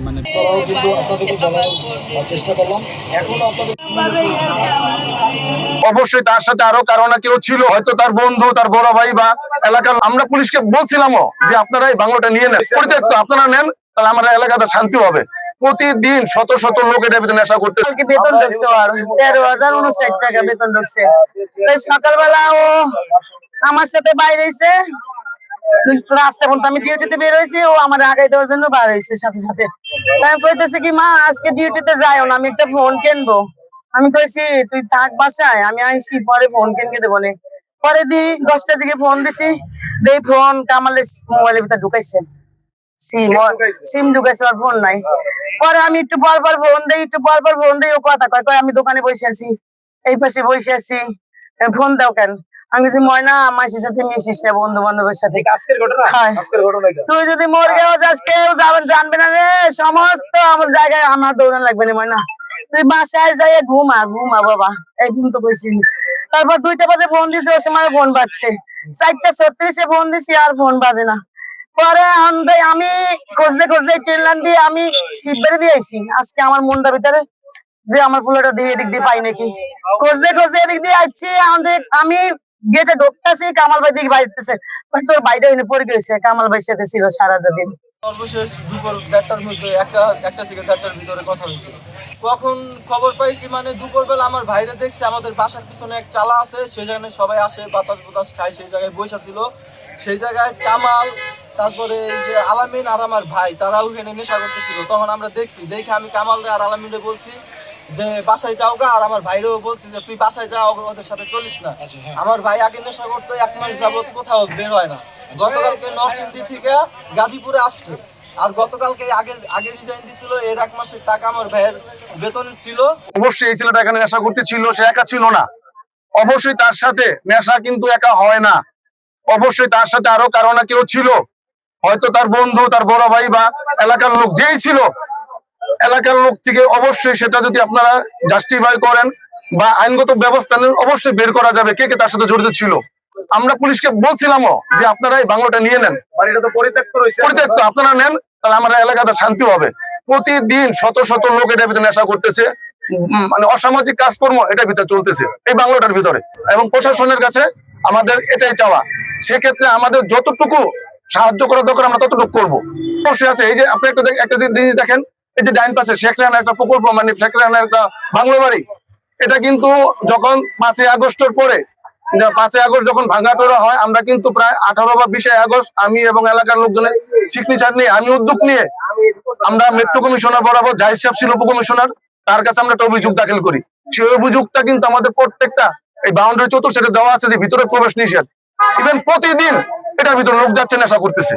মানে চেষ্টা করলাম এখনো আপনাদের অবশ্যই তার সাথে আরো কারো না কেউ ছিল, হয়তো তার বন্ধু, তার বড় ভাই বা এলাকার। আমরা পুলিশকে বলছিলামও যে আপনারা এই বাংলোটা নিয়ে নেন, পরিত্যক্ত আপনারা নেন, তাহলে আমাদের এলাকাটা শান্তি হবে। প্রতিদিন শত শত লোক এটার ভিতরে নেশা করতে। বেতন ঢুকছে আর 13,059 টাকা বেতন ঢুকছে। সকালবেলা ও আমার সাথে বাইরে হয়েছে রাস্তা পর্যন্ত, আমি ডিউটিতে বের হয়েছি, ও আমার আগাই দেওয়ার জন্য বার হয়েছে সাথে সাথে। আমি কইতেছি কি, মা আজকে ডিউটিতে যাইও না, আমি একটা ফোন কিনবো। আমি কইছি তুই থাক বাসায়, আমি আইসি পরে ফোন কিনকে দেবো নে। পরে 10টার দিকে ফোন দিছি, এই ফোন কামালের মোবাইলের ভিতরে ঢুকাইছে, সিম ঢুকাইছে, আর ফোন নাই। পরে আমি একটু পর পর ফোন দিই, ও কথা কয় আমি দোকানে বসে আছি, এই পাশে বসে আছি, ফোন দাও কেন? আমি যে ময়না মাসির সাথে মিশিস না, বন্ধু বান্ধবের সাথে। তুই যদি মর গেও যাস, কেউ জানবে না রে, সমস্ত আমার জায়গায় আমার দৌড়ান লাগবে না ময়না, তুই বাসায় যাই ঘুমা বাবা, এই ফোন তো কইছি। তারপর 2টা বাজে ফোন দিছি, ওই সময় ফোন বাজছে, 4টা 36-এ ফোন দিছি, আর ফোন বাজে না। পরে আমি খুঁজতে ট্রেন লাইন দিয়ে আমি শিববাড়ি দিয়ে আইসি। আজকে আমার মনটা ভিতরে যে আমার ফুলটা দিয়ে এদিক দিয়ে পাই নাকি, খুঁজতে এদিক দিয়ে আসছি। আমি গেটে ঢুকতেছি, কামাল ভাই দিকে বাইরতেছে, তোর বাইরে এনে পড়ে গেছে। কামাল ভাইয়ের সাথে ছিল সারাটা দিন। সর্বশেষ দুপুর 1টার মধ্যে একটা থেকে 1টার ভিতরে কথা হয়েছে। কখন খবর পাইছি মানে দুপুরবেলা আমার ভাইরা দেখছে আমাদের বাসার পিছনে এক চালা আছে, সেই জায়গায় সবাই আসে, বাতাস খায়, সেই জায়গায় বসা ছিল। সেই জায়গায় কামাল, তারপরে যে আলামিন আর আমার ভাই, তারাও এখানে নেশা করতেছিল। তখন আমরা দেখে আমি কামাল আর আলামিনরে বলছি যে বাসায় যাও গা, আর আমার ভাইরেও বলছি যে তুই বাসায় যাও, ওদের সাথে চলিস না। আমার ভাই আগে নেশা করতো, 1 মাস যাবত কোথাও বের হয় না। গতকালকে নরসিংদী থেকে গাজীপুরে আসছে, আর গতকালকে আগে রিজাইন দিছিল, এর 1 মাসের টাকা আমার ভাইয়ের বেতন ছিল। অবশ্যই এই ছেলেটা এখানে নেশা করতে ছিল, সে একা ছিল না। অবশ্যই তার সাথে নেশা কিন্তু একা হয় না, অবশ্যই তার সাথে আরো কারো না কেউ ছিল, হয়তো তার বন্ধু, তার বড় ভাই বা এলাকার লোক, যেই ছিল এলাকার লোক থেকে। অবশ্যই সেটা যদি আপনারা জাস্টিফাই করেন বা আইনগত ব্যবস্থা নেন, অবশ্যই বের করা যাবে কে কে তার সাথে জড়িত ছিল। আমরা পুলিশকে বলছিলামও যে আপনারা এই বাংলোটা নিয়ে নেন, বাড়িটা তো পরিত্যক্ত রয়েছে, পরিত্যক্ত আপনারা নেন, তাহলে আমাদের এলাকাটা শান্তি হবে। প্রতিদিন শত শত লোক এটার ভিতরে নেশা করতেছে, মানে অসামাজিক কাজকর্ম এটার ভিতরে চলতেছে এই বাংলোটার ভিতরে। এবং প্রশাসনের কাছে আমাদের এটাই চাওয়া, সেক্ষেত্রে আমাদের যতটুকু সাহায্য করা দরকার আমরা ততটুকু করবো। অবশ্যই আছে, এই যে আপনি একটা জিনিস দেখেন, এই যে ডাইন পাশে শেখ রেহানার একটা প্রকল্প, মানে শেখ রেহানার একটা বাংলো বাড়ি, এটা কিন্তু যখন 5ই আগস্টের পরে, 5ই আগস্ট যখন ভাঙাটোরা হয়, আমরা কিন্তু প্রায় 18 বা 20 আগস্ট আমি এবং এলাকার লোকজনের সিগনেচার নিয়ে, আমি উদ্যোগ নিয়ে আমরা মেট্রো কমিশনার বরাবর, জাহিদ সাহেব ছিল উপকমিশনার, তার কাছে আমরা একটা অভিযোগ দাখিল করি। সেই অভিযোগটা কিন্তু আমাদের প্রত্যেকটা এই বাউন্ডারি চতুর্থ দেওয়া আছে যে ভিতরে প্রবেশ নিষেধ। ইভেন প্রতিদিন এটার ভিতরে লোক যাচ্ছে, নেশা করতেছে।